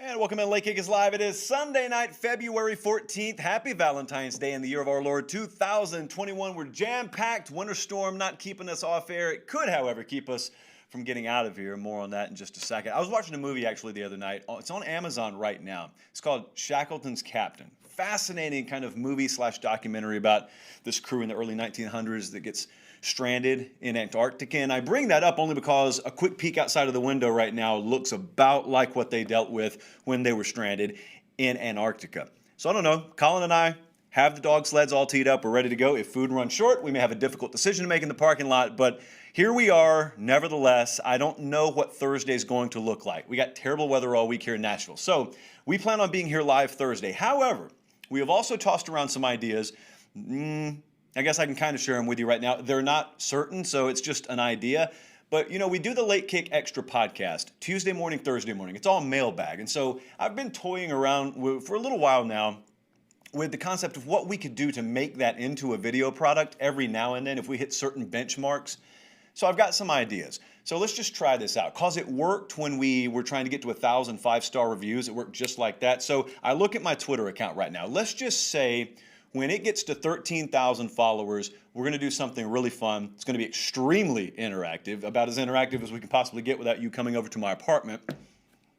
And welcome in Late Kick is Live. It is Sunday night, February 14th. Happy Valentine's Day in the year of our Lord 2021. We're jam-packed. Winter storm not keeping us off air. It could, however, keep us from getting out of here. More on that in just a second. I was watching a movie actually the other night. It's on Amazon right now. It's called Shackleton's Captain. Fascinating kind of movie/documentary about this crew in the early 1900s that gets stranded in Antarctica. And I bring that up only because a quick peek outside of the window right now looks about like what they dealt with when they were stranded in Antarctica. So I don't know, Colin and I have the dog sleds all teed up. We're ready to go. If food runs short, we may have a difficult decision to make in the parking lot, but here we are. Nevertheless, I don't know what Thursday is going to look like. We got terrible weather all week here in Nashville. So we plan on being here live Thursday. However, we have also tossed around some ideas. I guess I can kind of share them with you right now. They're not certain, so it's just an idea. But, you know, we do the Late Kick Extra podcast Tuesday morning, Thursday morning. It's all mailbag. And so I've been toying around for a little while now with the concept of what we could do to make that into a video product every now and then if we hit certain benchmarks. So I've got some ideas. So let's just try this out. Because it worked when we were trying to get to 1,000 5-star reviews. It worked just like that. So I look at my Twitter account right now. Let's just say when it gets to 13,000 followers, we're going to do something really fun. It's going to be extremely interactive, about as interactive as we can possibly get without you coming over to my apartment.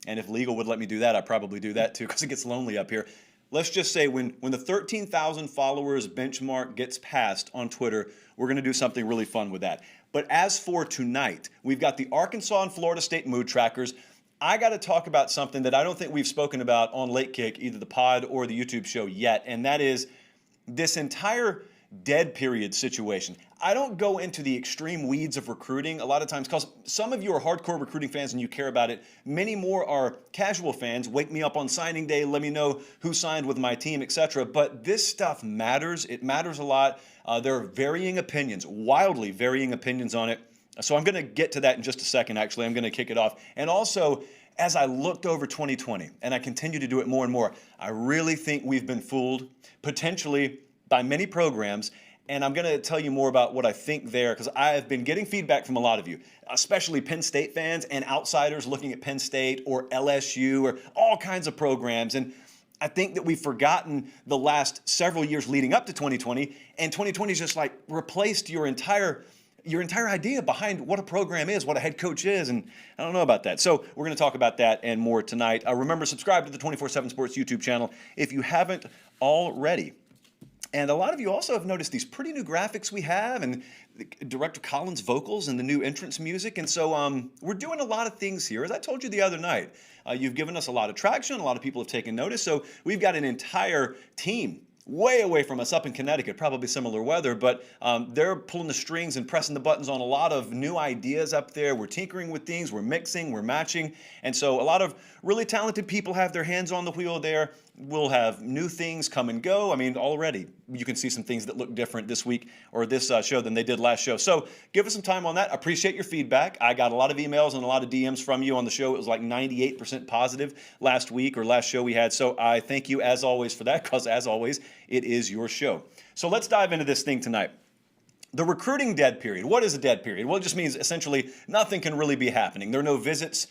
And if legal would let me do that, I'd probably do that too because it gets lonely up here. Let's just say when the 13,000 followers benchmark gets passed on Twitter, we're going to do something really fun with that. But as for tonight, we've got the Arkansas and Florida State mood trackers. I got to talk about something that I don't think we've spoken about on Late Kick, either the pod or the YouTube show yet, and that is this entire dead period situation. I don't go into the extreme weeds of recruiting a lot of times because some of you are hardcore recruiting fans and you care about it. Many more are casual fans. Wake me up on signing day, let me know who signed with my team, etc. But this stuff matters. It matters a lot. There are varying opinions, wildly varying opinions on it. So I'm going to get to that in just a second, actually. I'm going to kick it off. And also, as I looked over 2020, and I continue to do it more and more, I really think we've been fooled, potentially by many programs, and I'm going to tell you more about what I think there, because I have been getting feedback from a lot of you, especially Penn State fans and outsiders looking at Penn State or LSU or all kinds of programs, and I think that we've forgotten the last several years leading up to 2020, and 2020 is just like replaced your entire idea behind what a program is, what a head coach is, and I don't know about that. So we're going to talk about that and more tonight. Remember, subscribe to the 24/7 Sports YouTube channel if you haven't already. And a lot of you also have noticed these pretty new graphics we have and Director Colin's vocals and the new entrance music. And so we're doing a lot of things here. As I told you the other night, you've given us a lot of traction. A lot of people have taken notice. So we've got an entire team way away from us up in Connecticut, probably similar weather, but they're pulling the strings and pressing the buttons on a lot of new ideas up there. We're tinkering with things, we're mixing, we're matching, and so a lot of really talented people have their hands on the wheel there. We'll have new things come and go. I mean, already you can see some things that look different this week or this show than they did last show. So give us some time on that. I appreciate your feedback. I got a lot of emails and a lot of DMs from you on the show. It was like 98% positive last week or last show we had. So I thank you as always for that because as always, it is your show. So let's dive into this thing tonight. The recruiting dead period. What is a dead period? Well, it just means essentially nothing can really be happening. There are no visits,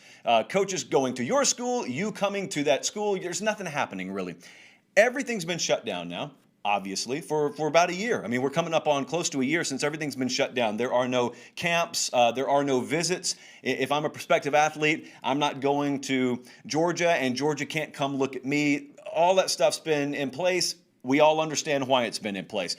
coaches going to your school, you coming to that school. There's nothing happening really. Everything's been shut down now, obviously, for about a year. I mean, we're coming up on close to a year since everything's been shut down. There are no camps. There are no visits. If I'm a prospective athlete, I'm not going to Georgia, and Georgia can't come look at me. All that stuff's been in place. We all understand why it's been in place.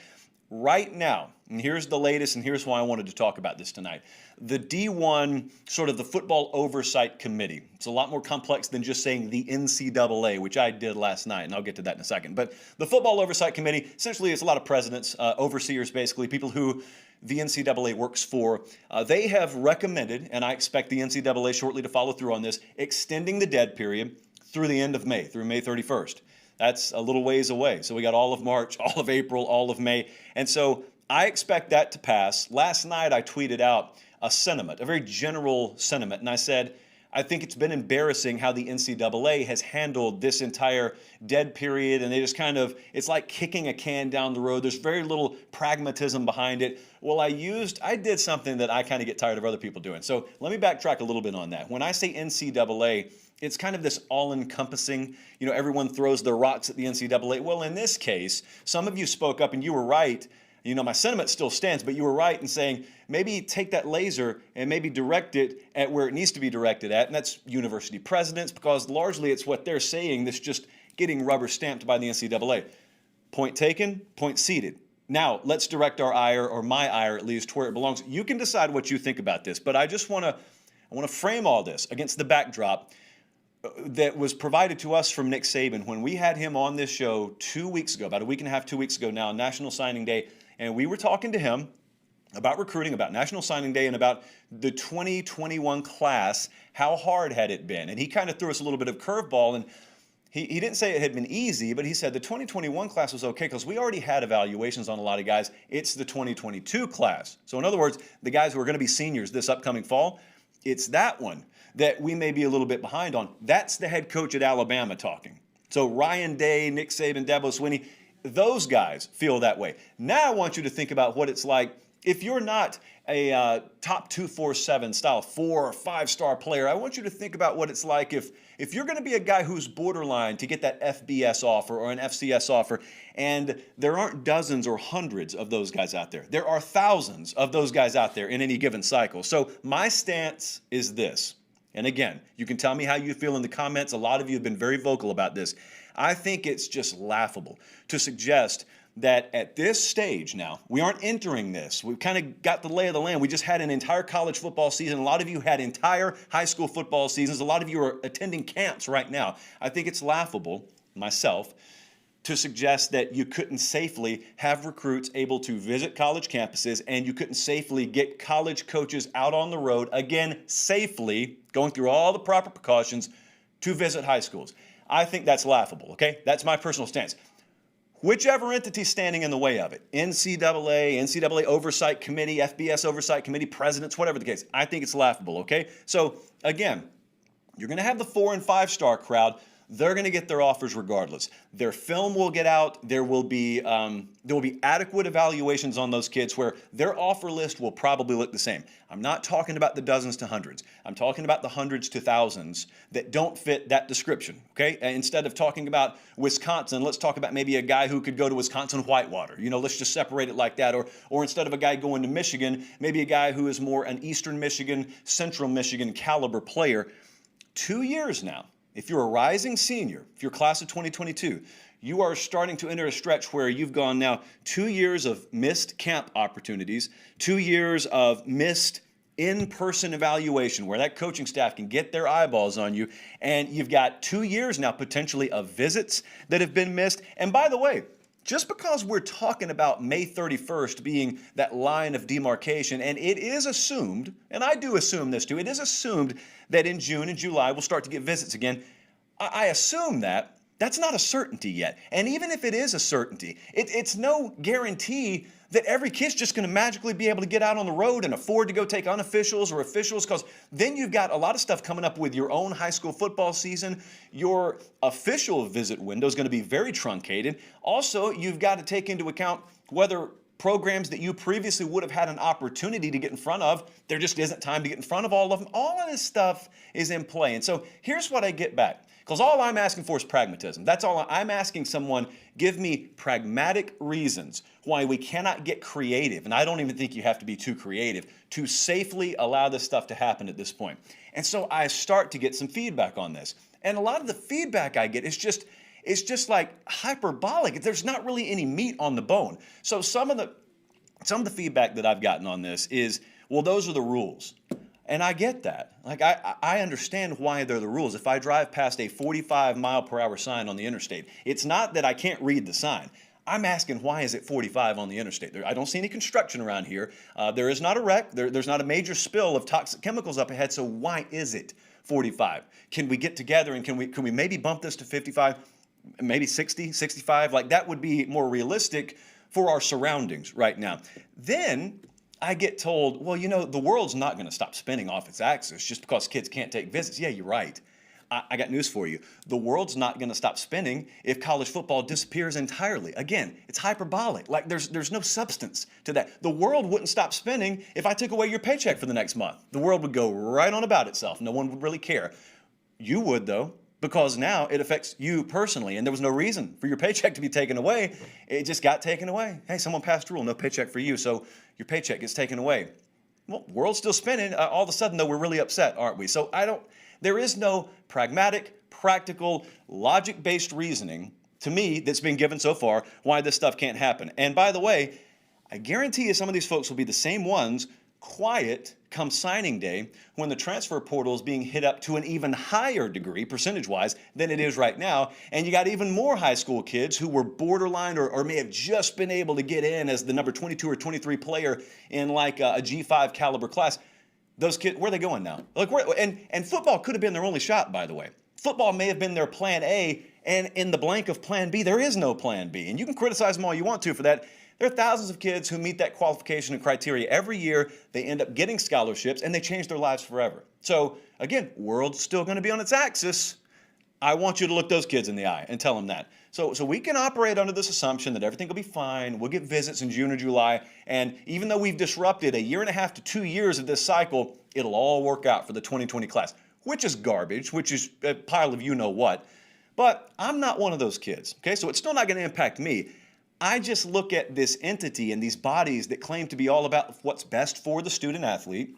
Right now, and here's the latest, and here's why I wanted to talk about this tonight. The D1, sort of the Football Oversight Committee. It's a lot more complex than just saying the NCAA, which I did last night, and I'll get to that in a second. But the Football Oversight Committee, essentially it's a lot of presidents, overseers basically, people who the NCAA works for. They have recommended, and I expect the NCAA shortly to follow through on this, extending the dead period through the end of May, through May 31st. That's a little ways away. So we got all of March, all of April, all of May. And so I expect that to pass. Last night I tweeted out a sentiment, a very general sentiment, and I said, I think it's been embarrassing how the NCAA has handled this entire dead period, and they just kind of, it's like kicking a can down the road. There's very little pragmatism behind it. Well, I did something that I kind of get tired of other people doing. So let me backtrack a little bit on that. When I say NCAA, it's kind of this all-encompassing, everyone throws their rocks at the NCAA. Well, in this case, some of you spoke up and you were right. My sentiment still stands, but you were right in saying maybe take that laser and maybe direct it at where it needs to be directed at, and that's university presidents, because largely it's what they're saying that's just getting rubber stamped by the NCAA. Point taken, point ceded. Now, let's direct our ire, or my ire at least, where it belongs. You can decide what you think about this, but I just want to frame all this against the backdrop that was provided to us from Nick Saban when we had him on this show 2 weeks ago, about a week and a half, 2 weeks ago now, National Signing Day. And we were talking to him about recruiting, about National Signing Day, and about the 2021 class. How hard had it been? And he kind of threw us a little bit of curveball, and he didn't say it had been easy, but he said the 2021 class was okay because we already had evaluations on a lot of guys. It's the 2022 class. So in other words, the guys who are going to be seniors this upcoming fall, it's that one that we may be a little bit behind on. That's the head coach at Alabama talking. So Ryan Day, Nick Saban, Dabo Swinney, those guys feel that way. Now I want you to think about what it's like if you're not a top 247 style 4 or 5 star player. I want you to think about what it's like if you're going to be a guy who's borderline to get that FBS offer or an FCS offer, and there aren't dozens or hundreds of those guys out there. There are thousands of those guys out there in any given cycle. So my stance is this. And again, you can tell me how you feel in the comments. A lot of you have been very vocal about this. I think it's just laughable to suggest that at this stage now, we aren't entering this. We've kind of got the lay of the land. We just had an entire college football season. A lot of you had entire high school football seasons. A lot of you are attending camps right now. I think it's laughable, myself, to suggest that you couldn't safely have recruits able to visit college campuses, and you couldn't safely get college coaches out on the road, again, safely, going through all the proper precautions to visit high schools. I think that's laughable, okay? That's my personal stance. Whichever entity standing in the way of it, NCAA Oversight Committee, FBS Oversight Committee, presidents, whatever the case, I think it's laughable, okay? So, again, you're going to have the 4 and 5 star crowd. They're going to get their offers regardless. Their film will get out. There will be adequate evaluations on those kids where their offer list will probably look the same. I'm not talking about the dozens to hundreds. I'm talking about the hundreds to thousands that don't fit that description, okay? And instead of talking about Wisconsin, let's talk about maybe a guy who could go to Wisconsin Whitewater. Let's just separate it like that. Or instead of a guy going to Michigan, maybe a guy who is more an Eastern Michigan, Central Michigan caliber player. 2 years now. If you're a rising senior, if you're class of 2022, you are starting to enter a stretch where you've gone now 2 years of missed camp opportunities, 2 years of missed in-person evaluation where that coaching staff can get their eyeballs on you, and you've got 2 years now potentially of visits that have been missed. And by the way, just because we're talking about May 31st being that line of demarcation, and it is assumed, and I do assume this too, it is assumed that in June and July we'll start to get visits again. I assume that's not a certainty yet. And even if it is a certainty, it's no guarantee that every kid's just going to magically be able to get out on the road and afford to go take unofficials or officials, because then you've got a lot of stuff coming up with your own high school football season. Your official visit window is going to be very truncated. Also, you've got to take into account whether programs that you previously would have had an opportunity to get in front of, there just isn't time to get in front of all of them. All of this stuff is in play. And so here's what I get back. Because all I'm asking for is pragmatism. That's all I'm asking someone, give me pragmatic reasons why we cannot get creative, and I don't even think you have to be too creative, to safely allow this stuff to happen at this point. And so I start to get some feedback on this. And a lot of the feedback I get is just like hyperbolic. There's not really any meat on the bone. So some of the feedback that I've gotten on this is, well, those are the rules. And I get that. Like, I understand why they're the rules. If I drive past a 45 mile per hour sign on the interstate, it's not that I can't read the sign. I'm asking, why is it 45 on the interstate? I don't see any construction around here. There is not a wreck. There's not a major spill of toxic chemicals up ahead. So why is it 45? Can we get together and can we maybe bump this to 55, maybe 60, 65? Like, that would be more realistic for our surroundings right now. Then I get told, well, the world's not going to stop spinning off its axis just because kids can't take visits. Yeah, you're right. I got news for you. The world's not going to stop spinning if college football disappears entirely. Again, it's hyperbolic. Like there's no substance to that. The world wouldn't stop spinning if I took away your paycheck for the next month. The world would go right on about itself. No one would really care. You would, though, because now it affects you personally, and there was no reason for your paycheck to be taken away. It just got taken away. Hey, someone passed a rule, no paycheck for you, so your paycheck gets taken away. Well, world's still spinning. All of a sudden, though, we're really upset, aren't we? So there is no pragmatic, practical, logic-based reasoning to me that's been given so far why this stuff can't happen. And by the way, I guarantee you some of these folks will be the same ones quiet come signing day when the transfer portal is being hit up to an even higher degree, percentage-wise, than it is right now. And you got even more high school kids who were borderline or may have just been able to get in as the number 22 or 23 player in like a G5 caliber class. Those kids, where are they going now? Like, and football could have been their only shot, by the way. Football may have been their plan A, and in the blank of plan B, there is no plan B. And you can criticize them all you want to for that. There are thousands of kids who meet that qualification and criteria every year. They end up getting scholarships, and they change their lives forever. So, again, world's still going to be on its axis. I want you to look those kids in the eye and tell them that. So we can operate under this assumption that everything will be fine. We'll get visits in June or July. And even though we've disrupted 1.5 to 2 years of this cycle, it'll all work out for the 2020 class, which is garbage, which is a pile of you-know-what. But I'm not one of those kids, okay? So it's still not going to impact me. I just look at this entity and these bodies that claim to be all about what's best for the student athlete,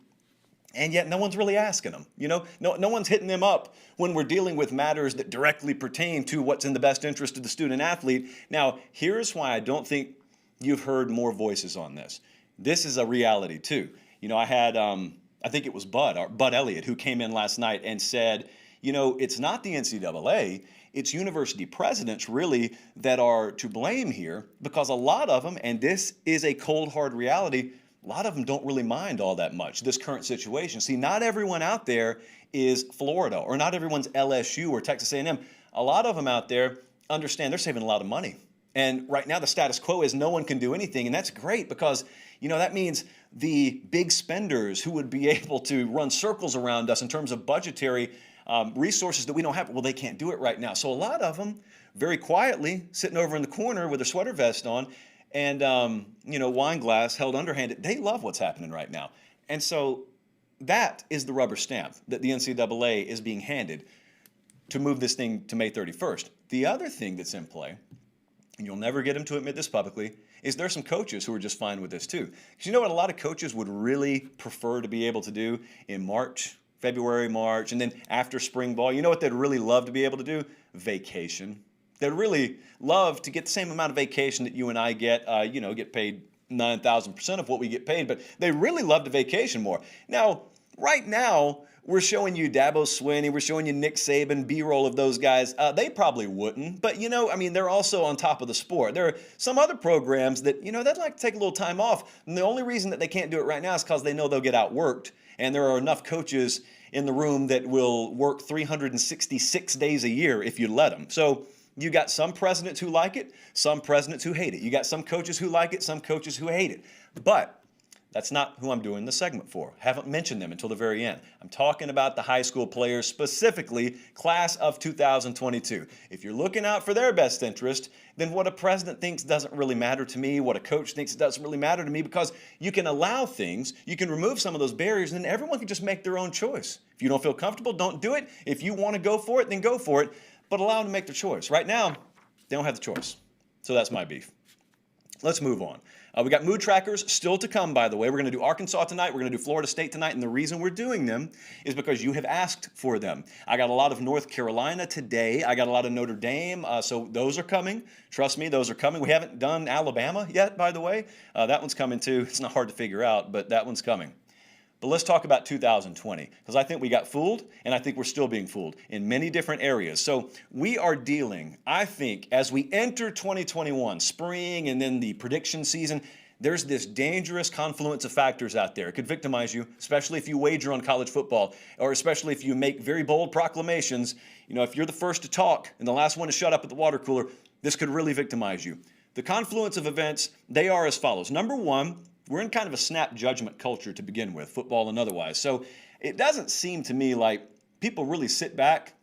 and yet no one's really asking them. No one's hitting them up when we're dealing with matters that directly pertain to what's in the best interest of the student athlete. Now, here's why I don't think you've heard more voices on this. This is a reality too. I had, I think it was Bud Elliott, who came in last night and said, it's not the NCAA, it's university presidents really that are to blame here, because a lot of them, and this is a cold hard reality, a lot of them don't really mind all that much, this current situation. See, not everyone out there is Florida, or not everyone's LSU or Texas A&M. A lot of them out there understand they're saving a lot of money. And right now the status quo is no one can do anything, and that's great because, that means the big spenders who would be able to run circles around us in terms of budgetary resources that we don't have, well, they can't do it right now. So a lot of them, very quietly, sitting over in the corner with their sweater vest on and, wine glass held underhanded, they love what's happening right now. And so that is the rubber stamp that the NCAA is being handed to move this thing to May 31st. The other thing that's in play, and you'll never get them to admit this publicly, is there's some coaches who are just fine with this too. Because you know what a lot of coaches would really prefer to be able to do in February, March, and then after spring ball, you know what they'd really love to be able to do? Vacation. They'd really love to get the same amount of vacation that you and I get, get paid 9,000% of what we get paid, but they really love to vacation more. Now, right now, we're showing you Dabo Swinney, we're showing you Nick Saban, B-roll of those guys. They probably wouldn't, but they're also on top of the sport. There are some other programs that, they'd like to take a little time off, and the only reason that they can't do it right now is because they know they'll get outworked, and there are enough coaches in the room that will work 366 days a year if you let them. So you got some presidents who like it, some presidents who hate it. You got some coaches who like it, some coaches who hate it. But that's not who I'm doing the segment for. Haven't mentioned them until the very end. I'm talking about the high school players, specifically class of 2022. If you're looking out for their best interest, then what a president thinks doesn't really matter to me, what a coach thinks doesn't really matter to me, because you can allow things, you can remove some of those barriers, and then everyone can just make their own choice. If you don't feel comfortable, don't do it. If you want to go for it, then go for it, but allow them to make their choice. Right now, they don't have the choice. So that's my beef. Let's move on. We got mood trackers still to come, by the way. We're going to do Arkansas tonight. We're going to do Florida State tonight. And the reason we're doing them is because you have asked for them. I got a lot of North Carolina today. I got a lot of Notre Dame. So those are coming. Trust me, those are coming. We haven't done Alabama yet, by the way. That one's coming too. It's not hard to figure out, but that one's coming. But let's talk about 2020, because I think we got fooled, and I think we're still being fooled in many different areas. So we are dealing, I think, as we enter 2021, spring and then the prediction season, there's this dangerous confluence of factors out there. It could victimize you, especially if you wager on college football, or especially if you make very bold proclamations. If you're the first to talk and the last one to shut up at the water cooler, this could really victimize you. The confluence of events, they are as follows. Number one, we're in kind of a snap judgment culture to begin with, football and otherwise. So it doesn't seem to me like people really sit back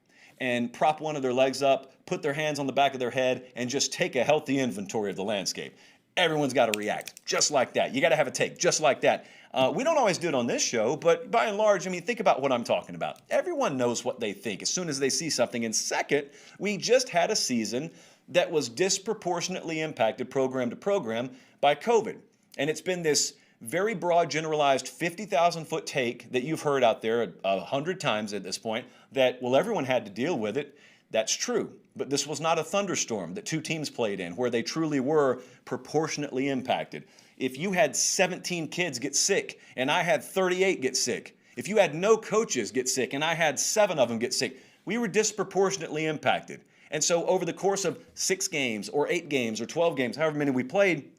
and prop one of their legs up, put their hands on the back of their head, and just take a healthy inventory of the landscape. Everyone's got to react just like that. You got to have a take just like that. We don't always do it on this show, but by and large, I mean, think about what I'm talking about. Everyone knows what they think as soon as they see something. And second, we just had a season that was disproportionately impacted program to program by COVID. And it's been this very broad, generalized 50,000-foot take that you've heard out there 100 times at this point that, well, everyone had to deal with it. That's true. But this was not a thunderstorm that two teams played in where they truly were proportionately impacted. If you had 17 kids get sick and I had 38 get sick, if you had no coaches get sick and I had 7 of them get sick, we were disproportionately impacted. And so over the course of 6 games or 8 games or 12 games, however many we played,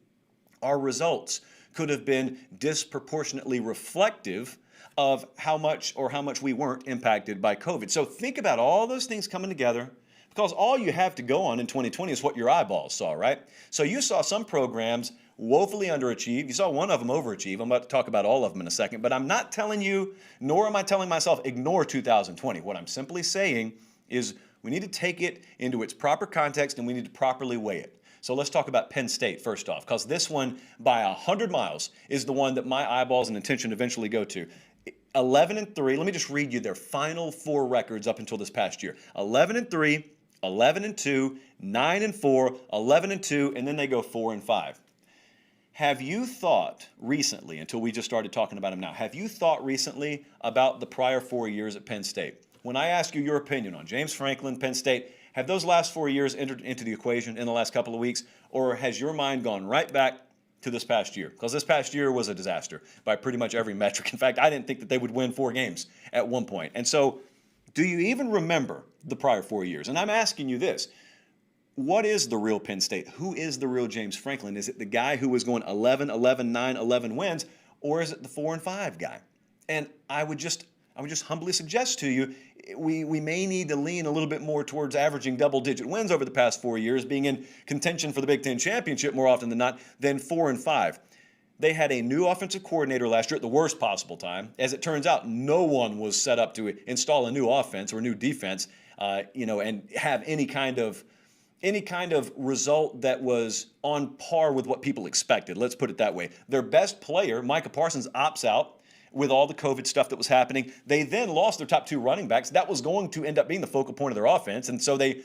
our results could have been disproportionately reflective of how much we weren't impacted by COVID. So think about all those things coming together, because all you have to go on in 2020 is what your eyeballs saw, right? So you saw some programs woefully underachieve. You saw one of them overachieve. I'm about to talk about all of them in a second, but I'm not telling you, nor am I telling myself, ignore 2020. What I'm simply saying is we need to take it into its proper context and we need to properly weigh it. So let's talk about Penn State first off, because this one by 100 miles is the one that my eyeballs and attention eventually go to. 11-3. Let me just read you their final 4 records up until this past year. 11-3, 11-2, 9-4, 11-2, and then they go 4-5. Have you thought recently, until we just started talking about them now, have you thought recently about the prior 4 years at Penn State? When I ask you your opinion on James Franklin, Penn State, have those last 4 years entered into the equation in the last couple of weeks, or has your mind gone right back to this past year? Because this past year was a disaster by pretty much every metric. In fact, I didn't think that they would win 4 games at one point. And so do you even remember the prior 4 years? And I'm asking you this. What is the real Penn State? Who is the real James Franklin? Is it the guy who was going 11, 11, 9, 11 wins, or is it the 4-5 guy? And I would just humbly suggest to you, we may need to lean a little bit more towards averaging double-digit wins over the past 4 years, being in contention for the Big Ten championship more often than not, than 4-5. They had a new offensive coordinator last year at the worst possible time. As it turns out, no one was set up to install a new offense or a new defense, and have any kind of result that was on par with what people expected. Let's put it that way. Their best player, Micah Parsons, opts out with all the COVID stuff that was happening. They then lost their top 2 running backs. That was going to end up being the focal point of their offense. And so they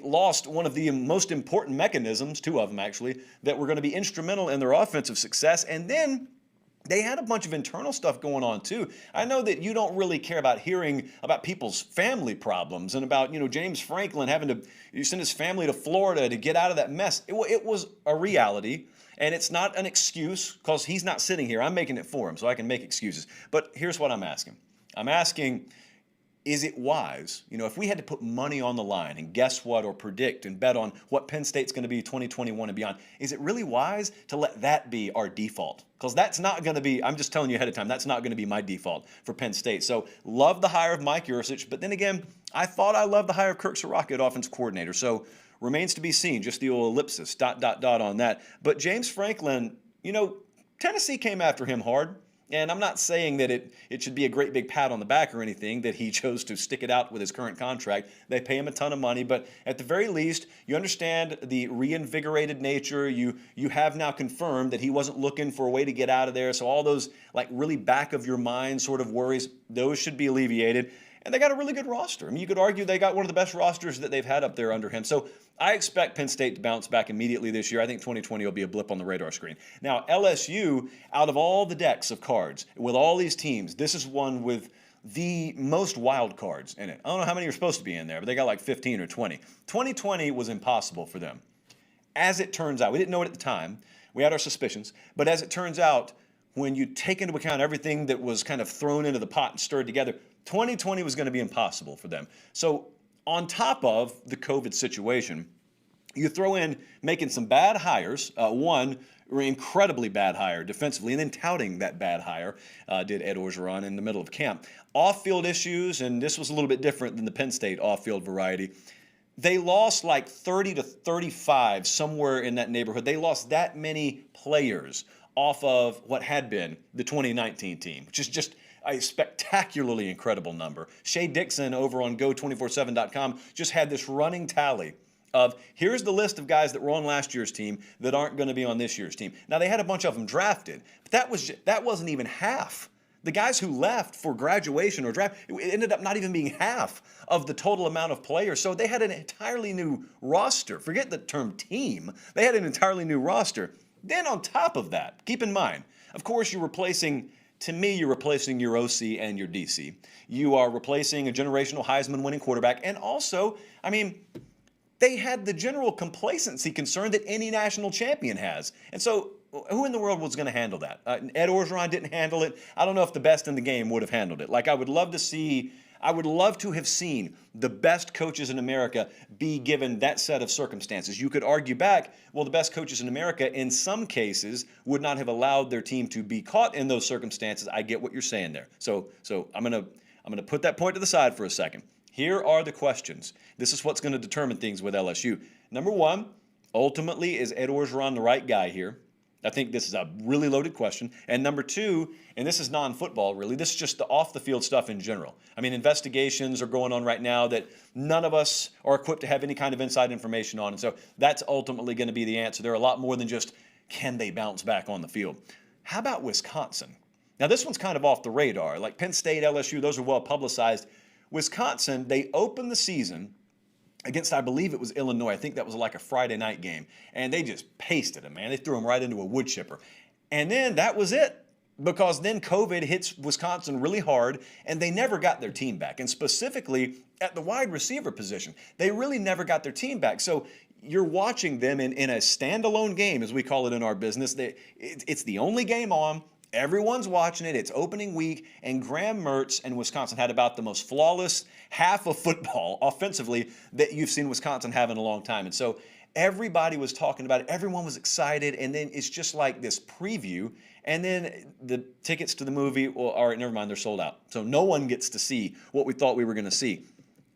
lost one of the most important mechanisms, 2 of them actually, that were going to be instrumental in their offensive success. And then they had a bunch of internal stuff going on too. I know that you don't really care about hearing about people's family problems and about, James Franklin having to send his family to Florida to get out of that mess. It was a reality. And it's not an excuse, because he's not sitting here. I'm making it for him, so I can make excuses. But here's what I'm asking. I'm asking, is it wise, if we had to put money on the line and guess what, or predict and bet on what Penn State's going to be 2021 and beyond, is it really wise to let that be our default? Because that's not going to be, I'm just telling you ahead of time, that's not going to be my default for Penn State. So love the hire of Mike Yurcich, but then again, I thought I loved the hire of Kirk Soraka at offensive coordinator. So remains to be seen, just the old ellipsis, ... on that. But James Franklin, Tennessee came after him hard. And I'm not saying that it should be a great big pat on the back or anything that he chose to stick it out with his current contract. They pay him a ton of money, but at the very least, you understand the reinvigorated nature. You have now confirmed that he wasn't looking for a way to get out of there. So all those really back of your mind sort of worries, those should be alleviated. And they got a really good roster. I mean, you could argue they got one of the best rosters that they've had up there under him. So I expect Penn State to bounce back immediately this year. I think 2020 will be a blip on the radar screen. Now, LSU, out of all the decks of cards, with all these teams, this is one with the most wild cards in it. I don't know how many are supposed to be in there, but they got like 15 or 20. 2020 was impossible for them. As it turns out, we didn't know it at the time. We had our suspicions. But as it turns out, when you take into account everything that was kind of thrown into the pot and stirred together, 2020 was going to be impossible for them. So on top of the COVID situation, you throw in making some bad hires. One incredibly bad hire defensively, and then touting that bad hire did Ed Orgeron in the middle of camp. Off-field issues, and this was a little bit different than the Penn State off-field variety. They lost like 30 to 35, somewhere in that neighborhood. They lost that many players off of what had been the 2019 team, which is just a spectacularly incredible number. Shay Dixon over on Go247.com just had this running tally of here's the list of guys that were on last year's team that aren't going to be on this year's team. Now, they had a bunch of them drafted, but that wasn't even half. The guys who left for graduation or draft, it ended up not even being half of the total amount of players. So they had an entirely new roster. Forget the term team. They had an entirely new roster. Then on top of that, keep in mind, of course, you're replacing your OC and your DC. You are replacing a generational Heisman winning quarterback. And also, I mean, they had the general complacency concern that any national champion has. And so who in the world was going to handle that? Ed Orgeron didn't handle it. I don't know if the best in the game would have handled it. Like, I would love to have seen the best coaches in America be given that set of circumstances. You could argue back, well, the best coaches in America in some cases would not have allowed their team to be caught in those circumstances. I get what you're saying there. So I'm going to put that point to the side for a second. Here are the questions. This is what's going to determine things with LSU. Number one, ultimately, is Ed Orgeron the right guy here? I think this is a really loaded question. And number two, and this is non-football really, this is just the off-the-field stuff in general. I mean, investigations are going on right now that none of us are equipped to have any kind of inside information on. And so that's ultimately going to be the answer. There are a lot more than just, can they bounce back on the field? How about Wisconsin? Now, this one's kind of off the radar. Like Penn State, LSU, those are well publicized. Wisconsin, they opened the season against, I believe it was Illinois. I think that was like a Friday night game. And they just pasted them, man. They threw them right into a wood chipper. And then that was it. Because then COVID hits Wisconsin really hard, and they never got their team back. And specifically at the wide receiver position, they really never got their team back. So you're watching them in a standalone game, as we call it in our business. It's the only game on. Everyone's watching it. It's opening week, and Graham Mertz and Wisconsin had about the most flawless half of football offensively that you've seen Wisconsin have in a long time. And so everybody was talking about it. Everyone was excited, and then it's just like this preview. And then the tickets to the movie, well, all right, never mind, they're sold out. So no one gets to see what we thought we were going to see.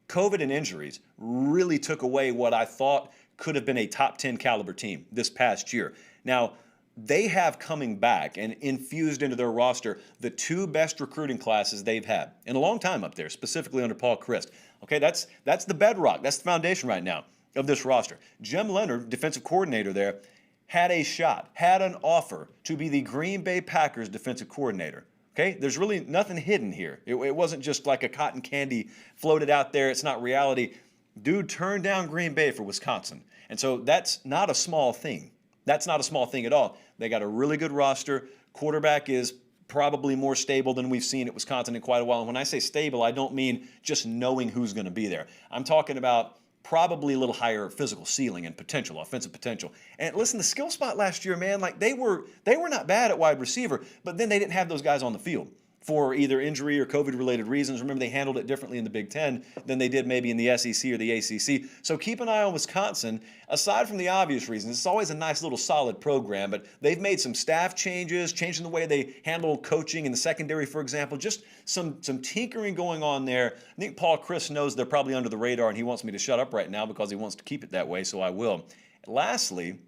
COVID and injuries really took away what I thought could have been a top 10 caliber team this past year. Now, they have coming back and infused into their roster the two best recruiting classes they've had in a long time up there, specifically under Paul Chryst. Okay, that's the bedrock. That's the foundation right now of this roster. Jim Leonard, defensive coordinator there, had an offer to be the Green Bay Packers defensive coordinator. Okay, there's really nothing hidden here. It wasn't just like a cotton candy floated out there. It's not reality. Dude turned down Green Bay for Wisconsin. And so that's not a small thing. That's not a small thing at all. They got a really good roster. Quarterback is probably more stable than we've seen at Wisconsin in quite a while. And when I say stable, I don't mean just knowing who's going to be there. I'm talking about probably a little higher physical ceiling and potential, offensive potential. And listen, the skill spot last year, man, like they were not bad at wide receiver, but then they didn't have those guys on the field for either injury or COVID-related reasons. Remember, they handled it differently in the Big Ten than they did maybe in the SEC or the ACC. So keep an eye on Wisconsin. Aside from the obvious reasons, it's always a nice little solid program, but they've made some staff changes, changing the way they handle coaching in the secondary, for example. Just some tinkering going on there. I think Paul Chryst knows they're probably under the radar, and he wants me to shut up right now because he wants to keep it that way, so I will. Lastly,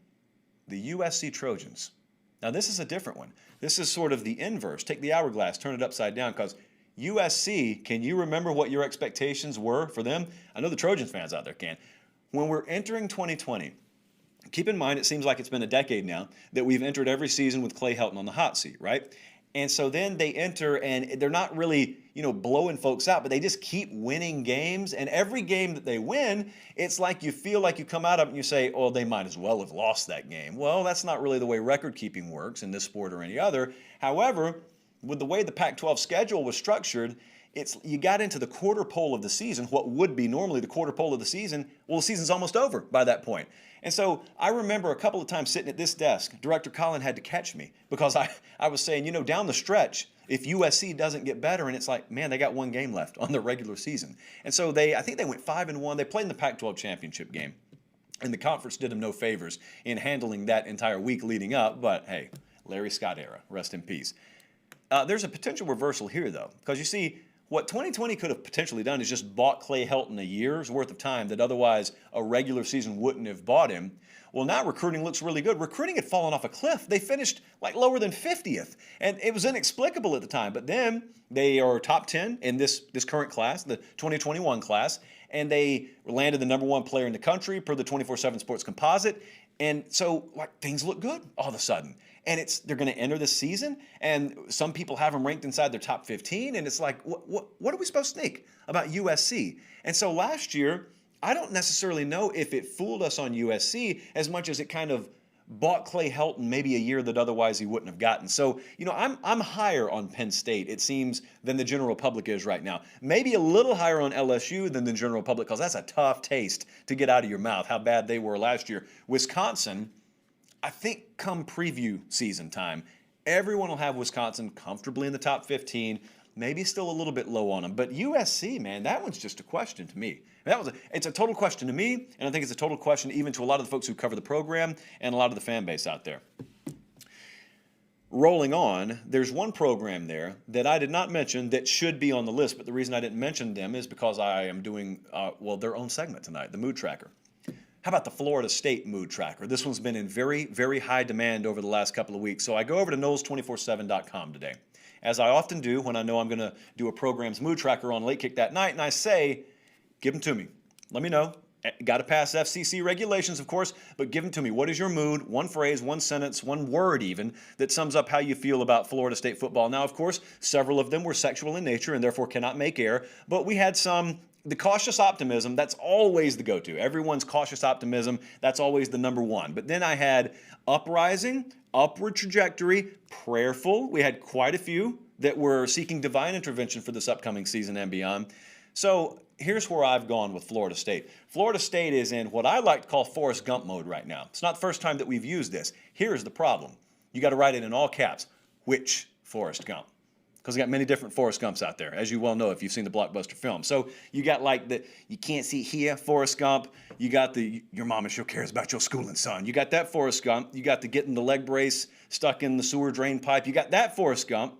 the USC Trojans. Now, this is a different one. This is sort of the inverse. Take the hourglass, turn it upside down, because USC, can you remember what your expectations were for them? I know the Trojans fans out there can. When we're entering 2020, keep in mind it seems like it's been a decade now that we've entered every season with Clay Helton on the hot seat, right? And so then they enter, and they're not really, blowing folks out, but they just keep winning games. And every game that they win, it's like you feel like you come out of it and you say, oh, they might as well have lost that game. Well, that's not really the way record keeping works in this sport or any other. However, with the way the Pac-12 schedule was structured, you got into the quarter pole of the season, what would be normally the quarter pole of the season. Well, the season's almost over by that point. And so I remember a couple of times sitting at this desk, Director Colin had to catch me because I was saying, down the stretch, if USC doesn't get better, and it's like, man, they got one game left on their regular season. And so I think they went 5-1. They played in the Pac-12 championship game, and the conference did them no favors in handling that entire week leading up. But hey, Larry Scott era, rest in peace. There's a potential reversal here, though, because you see, what 2020 could have potentially done is just bought Clay Helton a year's worth of time that otherwise a regular season wouldn't have bought him. Well, now recruiting looks really good. Recruiting had fallen off a cliff. They finished like lower than 50th, and it was inexplicable at the time. But then they are top 10 in this current class, the 2021 class, and they landed the number 1 player in the country per the 24/7 Sports Composite. And so, like, things look good all of a sudden. And they're going to enter this season, and some people have them ranked inside their top 15, and it's like, what are we supposed to think about USC? And so last year, I don't necessarily know if it fooled us on USC as much as it kind of bought Clay Helton maybe a year that otherwise he wouldn't have gotten. So, I'm higher on Penn State, it seems, than the general public is right now. Maybe a little higher on LSU than the general public, because that's a tough taste to get out of your mouth, how bad they were last year. Wisconsin, I think come preview season time, everyone will have Wisconsin comfortably in the top 15, maybe still a little bit low on them. But USC, man, that one's just a question to me. It's a total question to me, and I think it's a total question even to a lot of the folks who cover the program and a lot of the fan base out there. Rolling on, there's one program there that I did not mention that should be on the list, but the reason I didn't mention them is because I am doing, their own segment tonight, the Mood Tracker. How about the Florida State Mood Tracker? This one's been in very, very high demand over the last couple of weeks. So I go over to Knowles247.com today, as I often do when I know I'm going to do a program's Mood Tracker on Late Kick that night, and I say, give them to me. Let me know. Got to pass FCC regulations, of course, but give them to me. What is your mood? One phrase, one sentence, one word even, that sums up how you feel about Florida State football. Now, of course, several of them were sexual in nature and therefore cannot make air, but we had some. The cautious optimism, that's always the go-to. Everyone's cautious optimism, that's always the number one. But then I had uprising, upward trajectory, prayerful. We had quite a few that were seeking divine intervention for this upcoming season and beyond. So here's where I've gone with Florida State. Florida State is in what I like to call Forrest Gump mode right now. It's not the first time that we've used this. Here's the problem. You got to write it in all caps. Which Forrest Gump? Because we got many different Forrest Gumps out there, as you well know if you've seen the blockbuster film. So you got like the you can't see here Forrest Gump. You got the your mama sure cares about your schooling, son. You got that Forrest Gump. You got the getting the leg brace stuck in the sewer drain pipe. You got that Forrest Gump.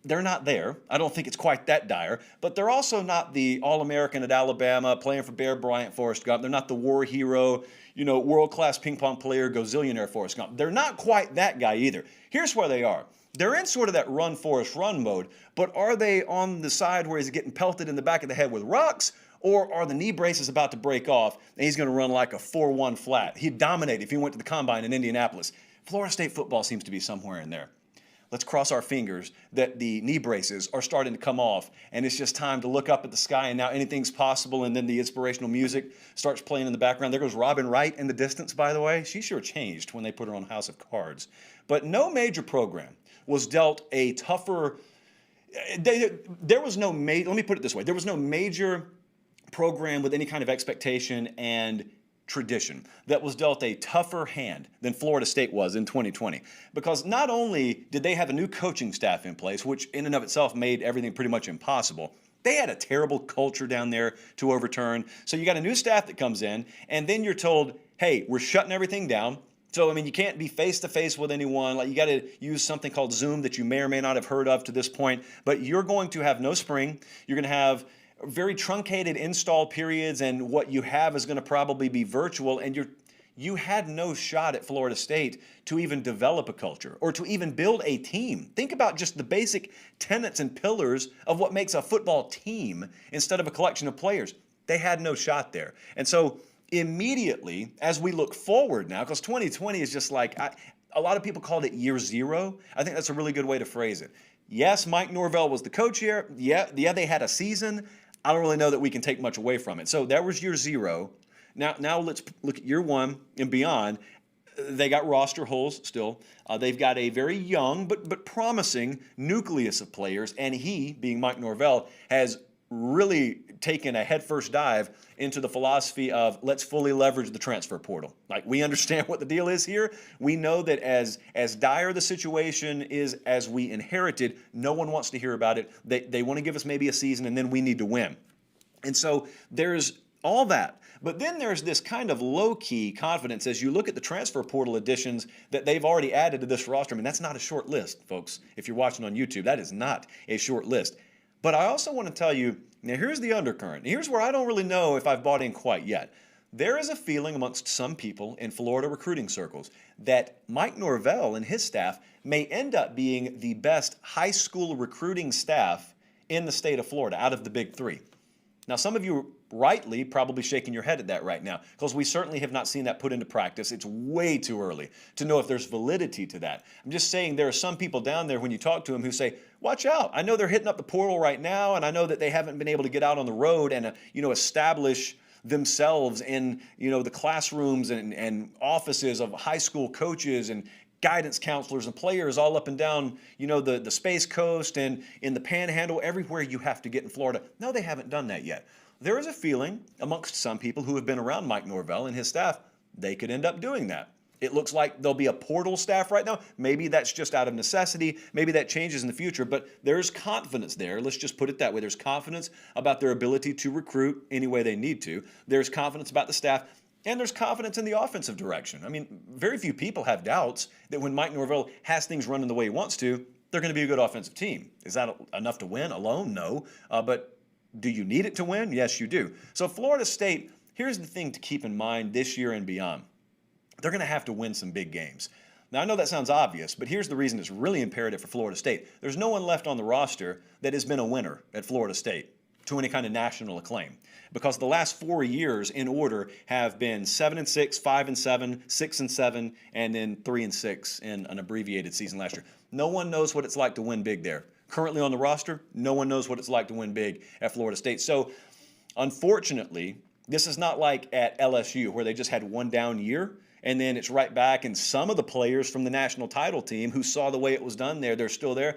They're not there. I don't think it's quite that dire. But they're also not the All-American at Alabama playing for Bear Bryant Forrest Gump. They're not the war hero, world-class ping pong player, gazillionaire Forrest Gump. They're not quite that guy either. Here's where they are. They're in sort of that run, Forrest, run mode, but are they on the side where he's getting pelted in the back of the head with rocks, or are the knee braces about to break off and he's going to run like a 4-1 flat? He'd dominate if he went to the combine in Indianapolis. Florida State football seems to be somewhere in there. Let's cross our fingers that the knee braces are starting to come off, and it's just time to look up at the sky, and now anything's possible, and then the inspirational music starts playing in the background. There goes Robin Wright in the distance, by the way. She sure changed when they put her on House of Cards. But no major program was dealt a tougher, there was no major, let me put it this way, there was no major program with any kind of expectation and tradition that was dealt a tougher hand than Florida State was in 2020. Because not only did they have a new coaching staff in place, which in and of itself made everything pretty much impossible, they had a terrible culture down there to overturn. So you got a new staff that comes in, and then you're told, hey, we're shutting everything down. So, you can't be face-to-face with anyone. Like, you got to use something called Zoom that you may or may not have heard of to this point. But you're going to have no spring. You're going to have very truncated install periods, and what you have is going to probably be virtual. And you had no shot at Florida State to even develop a culture or to even build a team. Think about just the basic tenets and pillars of what makes a football team instead of a collection of players. They had no shot there. And so immediately, as we look forward now, because 2020 is just like, a lot of people called it year zero. I think that's a really good way to phrase it. Yes, Mike Norvell was the coach here. Yeah, they had a season. I don't really know that we can take much away from it. So that was year zero. Now let's look at year one and beyond. They got roster holes still. They've got a very young but promising nucleus of players, and he, being Mike Norvell, has really taken a headfirst dive into the philosophy of let's fully leverage the transfer portal. Like, we understand what the deal is here. We know that as dire the situation is as we inherited, no one wants to hear about it. They want to give us maybe a season, and then we need to win. And so there's all that. But then there's this kind of low-key confidence as you look at the transfer portal additions that they've already added to this roster. That's not a short list, folks. If you're watching on YouTube, that is not a short list. But I also want to tell you, now here's the undercurrent. Here's where I don't really know if I've bought in quite yet. There is a feeling amongst some people in Florida recruiting circles that Mike Norvell and his staff may end up being the best high school recruiting staff in the state of Florida out of the big three. Now, some of you rightly probably shaking your head at that right now, because we certainly have not seen that put into practice. It's way too early to know if there's validity to that. I'm just saying there are some people down there when you talk to them who say, watch out. I know they're hitting up the portal right now, and I know that they haven't been able to get out on the road and establish themselves in the classrooms and offices of high school coaches and guidance counselors and players all up and down the Space Coast and in the Panhandle, everywhere you have to get in Florida. No, they haven't done that yet. There is a feeling amongst some people who have been around Mike Norvell and his staff, they could end up doing that. It looks like there'll be a portal staff right now. Maybe that's just out of necessity. Maybe that changes in the future, but there's confidence there. Let's just put it that way. There's confidence about their ability to recruit any way they need to. There's confidence about the staff, and there's confidence in the offensive direction. I mean, very few people have doubts that when Mike Norvell has things running the way he wants to, they're going to be a good offensive team. Is that enough to win alone? No. But do you need it to win? Yes, you do. So Florida State, here's the thing to keep in mind this year and beyond. They're going to have to win some big games. Now, I know that sounds obvious, but here's the reason it's really imperative for Florida State. There's no one left on the roster that has been a winner at Florida State to any kind of national acclaim, because the last 4 years in order have been 7-6, 5-7, 6-7, and then 3-6 in an abbreviated season last year. No one knows what it's like to win big there. Currently on the roster, no one knows what it's like to win big at Florida State. So, unfortunately, this is not like at LSU where they just had one down year and then it's right back, and some of the players from the national title team who saw the way it was done there, they're still there.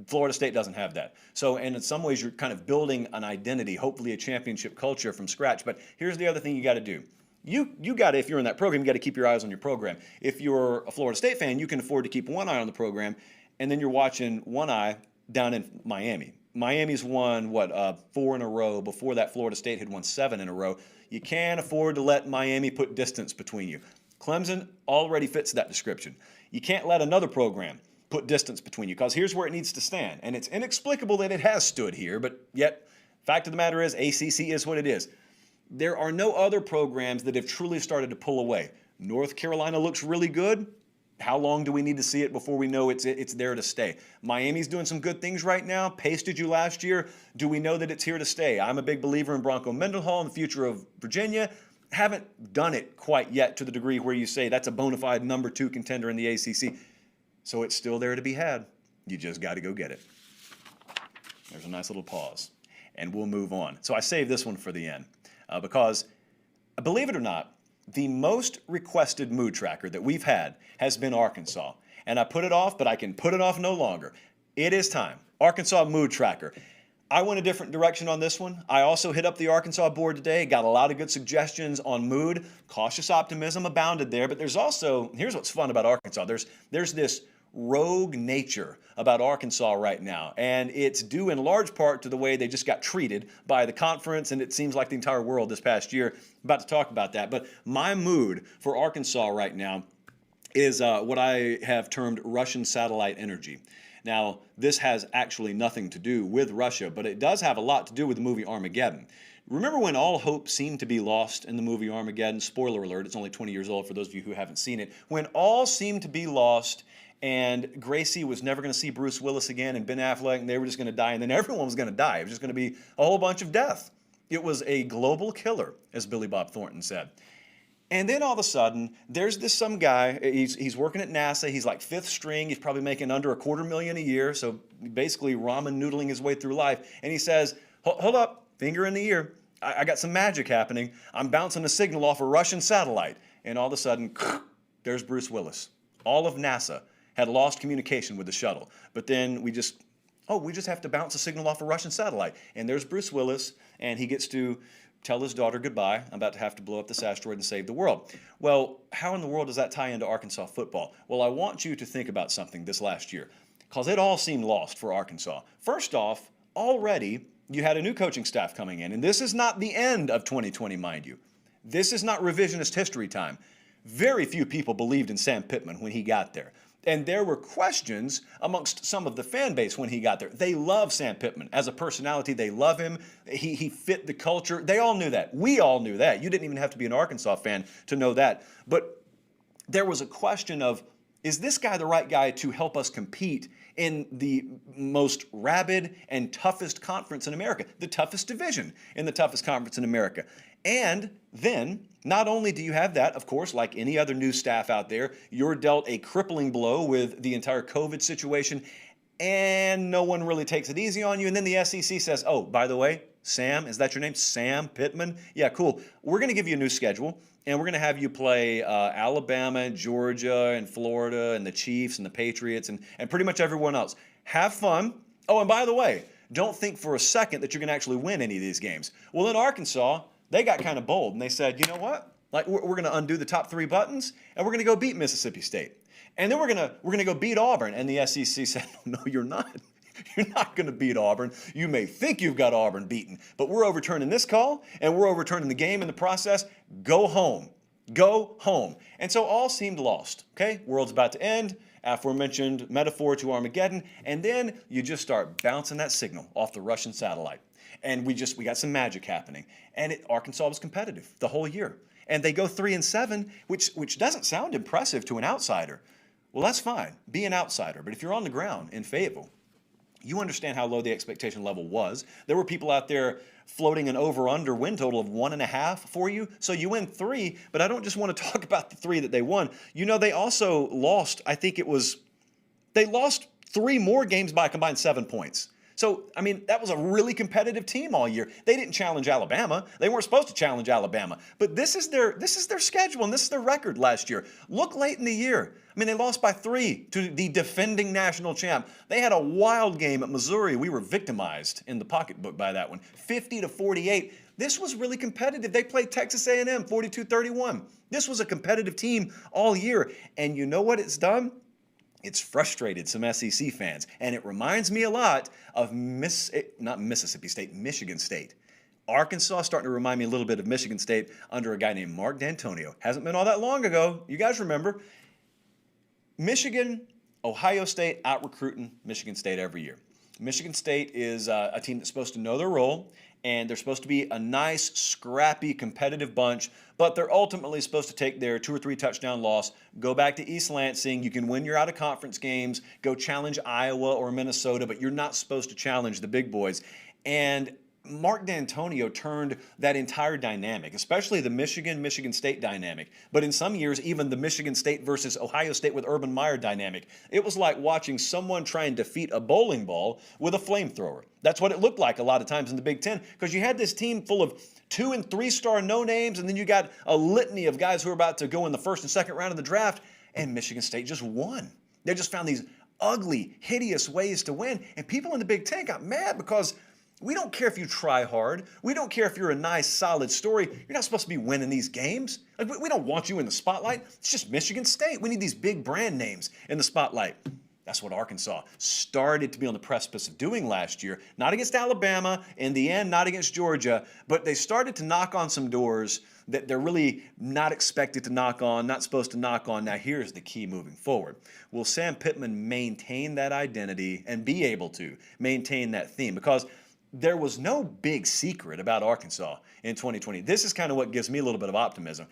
Florida State doesn't have that. So, and in some ways, you're kind of building an identity, hopefully a championship culture from scratch. But here's the other thing you got to do. You got to, if you're in that program, you got to keep your eyes on your program. If you're a Florida State fan, you can afford to keep one eye on the program, and then you're watching one eye down in Miami. Miami's won, 4 in a row. Before that, Florida State had won 7 in a row. You can't afford to let Miami put distance between you. Clemson already fits that description. You can't let another program put distance between you, because here's where it needs to stand. And it's inexplicable that it has stood here, but yet, fact of the matter is, ACC is what it is. There are no other programs that have truly started to pull away. North Carolina looks really good. How long do we need to see it before we know it's there to stay? Miami's doing some good things right now. Pasted you last year. Do we know that it's here to stay? I'm a big believer in Bronco Mendenhall and the future of Virginia. Haven't done it quite yet to the degree where you say that's a bona fide number 2 contender in the ACC. So it's still there to be had. You just got to go get it. There's a nice little pause, and we'll move on. So I saved this one for the end because, believe it or not, the most requested mood tracker that we've had has been Arkansas. And I put it off, but I can put it off no longer. It is time. Arkansas mood tracker. I went a different direction on this one. I also hit up the Arkansas board today, got a lot of good suggestions on mood. Cautious optimism abounded there, but there's also, here's what's fun about Arkansas. There's this rogue nature about Arkansas right now, and it's due in large part to the way they just got treated by the conference, and it seems like the entire world this past year. About to talk about that, but my mood for Arkansas right now is what I have termed Russian satellite energy. Now, this has actually nothing to do with Russia, but it does have a lot to do with the movie Armageddon. Remember when all hope seemed to be lost in the movie Armageddon? Spoiler alert, it's only 20 years old for those of you who haven't seen it. When all seemed to be lost and Gracie was never going to see Bruce Willis again and Ben Affleck, and they were just going to die, and then everyone was going to die. It was just going to be a whole bunch of death. It was a global killer, as Billy Bob Thornton said. And then all of a sudden, there's this some guy, he's working at NASA, he's like 5th string, he's probably making under $250,000 a year, so basically ramen noodling his way through life, and he says, hold up, finger in the ear, I got some magic happening, I'm bouncing a signal off a Russian satellite, and all of a sudden, there's Bruce Willis. All of NASA had lost communication with the shuttle, but then we just have to bounce a signal off a Russian satellite, and there's Bruce Willis, and he gets to tell his daughter goodbye. I'm about to have to blow up this asteroid and save the world. Well, how in the world does that tie into Arkansas football? Well, I want you to think about something this last year, because it all seemed lost for Arkansas. First off, already you had a new coaching staff coming in, and this is not the end of 2020, mind you. This is not revisionist history time. Very few people believed in Sam Pittman when he got there. And there were questions amongst some of the fan base when he got there. They love Sam Pittman. As a personality, they love him. He fit the culture. They all knew that. We all knew that. You didn't even have to be an Arkansas fan to know that. But there was a question of, is this guy the right guy to help us compete in the most rabid and toughest conference in America, the toughest division in the toughest conference in America? And then, not only do you have that, of course, like any other new staff out there, you're dealt a crippling blow with the entire COVID situation, and no one really takes it easy on you. And then the SEC says, oh, by the way, Sam, is that your name? Sam Pittman? Yeah, cool. We're going to give you a new schedule, and we're going to have you play Alabama and Georgia and Florida and the Chiefs and the Patriots and pretty much everyone else. Have fun. Oh, and by the way, don't think for a second that you're going to actually win any of these games. Well, in Arkansas, they got kind of bold, and they said, you know what? Like, we're going to undo the top 3 buttons, and we're going to go beat Mississippi State. And then we're going to go beat Auburn. And the SEC said, no, you're not. You're not going to beat Auburn. You may think you've got Auburn beaten, but we're overturning this call, and we're overturning the game in the process. Go home. Go home. And so all seemed lost, okay? World's about to end, aforementioned metaphor to Armageddon, and then you just start bouncing that signal off the Russian satellite. And we got some magic happening. And Arkansas was competitive the whole year. And they go 3-7, which doesn't sound impressive to an outsider. Well, that's fine. Be an outsider. But if you're on the ground in Fayetteville, you understand how low the expectation level was. There were people out there floating an over-under win total of 1.5 for you. So you win 3, but I don't just want to talk about the 3 that they won. You know, they also lost, they lost 3 more games by a combined 7 points. So, I mean, that was a really competitive team all year. They didn't challenge Alabama. They weren't supposed to challenge Alabama. But this is their schedule, and this is their record last year. Look late in the year. I mean, they lost by 3 to the defending national champ. They had a wild game at Missouri. We were victimized in the pocketbook by that one, 50-48. This was really competitive. They played Texas A&M 42-31. This was a competitive team all year. And you know what it's done? It's frustrated some SEC fans, and it reminds me a lot of Mississippi State, Michigan State. Arkansas starting to remind me a little bit of Michigan State under a guy named Mark D'Antonio. Hasn't been all that long ago. You guys remember. Michigan, Ohio State out-recruiting Michigan State every year. Michigan State is a team that's supposed to know their role, and they're supposed to be a nice, scrappy, competitive bunch, but they're ultimately supposed to take their 2 or 3 touchdown loss, go back to East Lansing. You can win your out-of-conference games, go challenge Iowa or Minnesota, but you're not supposed to challenge the big boys. And Mark D'Antonio turned that entire dynamic, especially the Michigan State dynamic, but in some years, even the Michigan State versus Ohio State with Urban Meyer dynamic. It was like watching someone try and defeat a bowling ball with a flamethrower. That's what it looked like a lot of times in the Big Ten, because you had this team full of 2- and 3-star no-names, and then you got a litany of guys who are about to go in the first and second round of the draft, and Michigan State just won. They just found these ugly, hideous ways to win, and people in the Big Ten got mad because we don't care if you try hard. We don't care if you're a nice, solid story. You're not supposed to be winning these games. Like, we don't want you in the spotlight. It's just Michigan State. We need these big brand names in the spotlight. That's what Arkansas started to be on the precipice of doing last year. Not against Alabama, in the end, not against Georgia, but they started to knock on some doors that they're really not expected to knock on, not supposed to knock on. Now, here's the key moving forward. Will Sam Pittman maintain that identity and be able to maintain that theme? Because there was no big secret about Arkansas in 2020. This is kind of what gives me a little bit of optimism.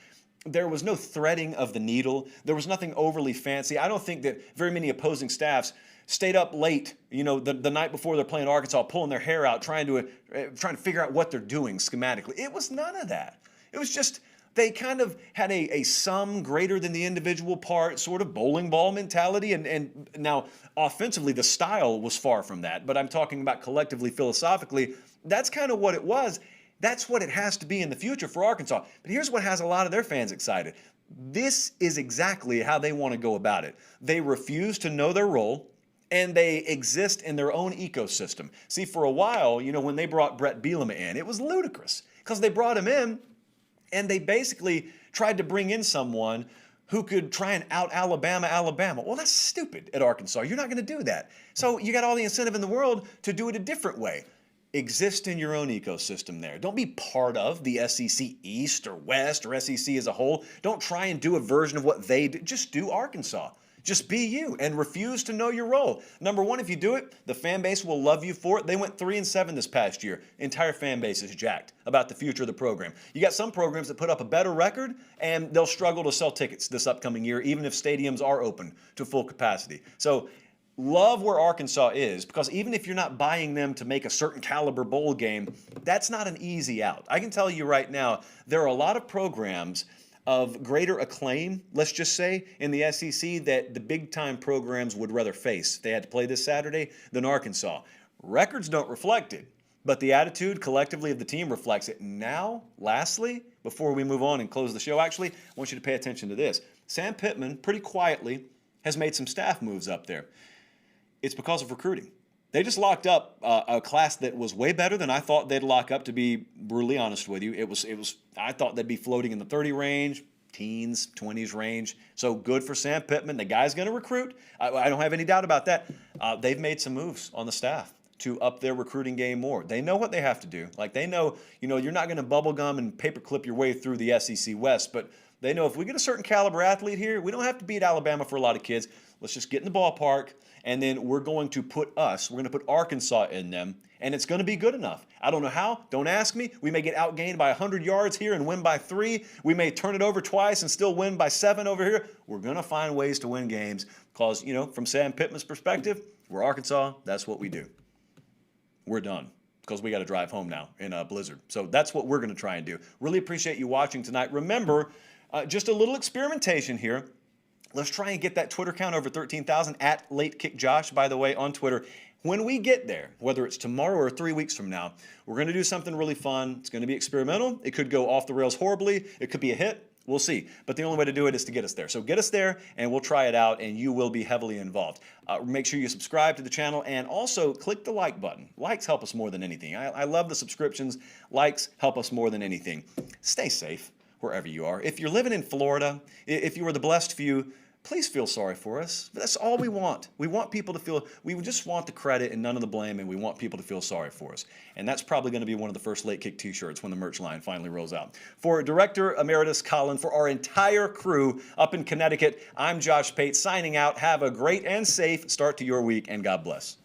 There was no threading of the needle. There was nothing overly fancy. I don't think that very many opposing staffs stayed up late, the night before they're playing Arkansas, pulling their hair out, trying to figure out what they're doing schematically. It was none of that. It was just they kind of had a sum greater than the individual part sort of bowling ball mentality. And now offensively, the style was far from that. But I'm talking about collectively, philosophically, that's kind of what it was. That's what it has to be in the future for Arkansas. But here's what has a lot of their fans excited. This is exactly how they want to go about it. They refuse to know their role, and they exist in their own ecosystem. See, for a while, when they brought Brett Bielema in, it was ludicrous because they brought him in and they basically tried to bring in someone who could try and out-Alabama. Well, that's stupid at Arkansas. You're not going to do that. So you got all the incentive in the world to do it a different way. Exist in your own ecosystem there. Don't be part of the SEC East or West or SEC as a whole. Don't try and do a version of what they do. Just do Arkansas. Just be you and refuse to know your role. Number one, if you do it, the fan base will love you for it. They went 3-7 this past year. Entire fan base is jacked about the future of the program. You got some programs that put up a better record and they'll struggle to sell tickets this upcoming year, even if stadiums are open to full capacity. So love where Arkansas is, because even if you're not buying them to make a certain caliber bowl game, that's not an easy out. I can tell you right now, there are a lot of programs of greater acclaim, let's just say, in the SEC that the big-time programs would rather face if they had to play this Saturday than Arkansas. Records don't reflect it, but the attitude collectively of the team reflects it. Now, lastly, before we move on and close the show, actually, I want you to pay attention to this. Sam Pittman, pretty quietly, has made some staff moves up there. It's because of recruiting. They just locked up a class that was way better than I thought they'd lock up, to be brutally honest with you. I thought they'd be floating in the 30 range, teens, 20s range. So good for Sam Pittman. The guy's going to recruit. I don't have any doubt about that. They've made some moves on the staff to up their recruiting game more. They know what they have to do. Like, they know, you're not going to bubblegum and paperclip your way through the SEC West, but they know if we get a certain caliber athlete here, we don't have to beat Alabama for a lot of kids. Let's just get in the ballpark, and then we're going to put Arkansas in them, and it's going to be good enough. I don't know how. Don't ask me. We may get outgained by 100 yards here and win by 3. We may turn it over twice and still win by 7 over here. We're going to find ways to win games because, from Sam Pittman's perspective, we're Arkansas. That's what we do. We're done because we got to drive home now in a blizzard. So that's what we're going to try and do. Really appreciate you watching tonight. Remember, just a little experimentation here. Let's try and get that Twitter count over 13,000 at LateKickJosh, by the way, on Twitter. When we get there, whether it's tomorrow or 3 weeks from now, we're going to do something really fun. It's going to be experimental. It could go off the rails horribly. It could be a hit. We'll see. But the only way to do it is to get us there. So get us there, and we'll try it out, and you will be heavily involved. Make sure you subscribe to the channel, and also click the like button. Likes help us more than anything. I love the subscriptions. Likes help us more than anything. Stay safe wherever you are. If you're living in Florida, if you are the blessed few, please feel sorry for us. That's all we want. We want people to feel, we just want the credit and none of the blame, and we want people to feel sorry for us. And that's probably going to be one of the first Late Kick t-shirts when the merch line finally rolls out. For Director Emeritus Colin, for our entire crew up in Connecticut, I'm Josh Pate signing out. Have a great and safe start to your week, and God bless.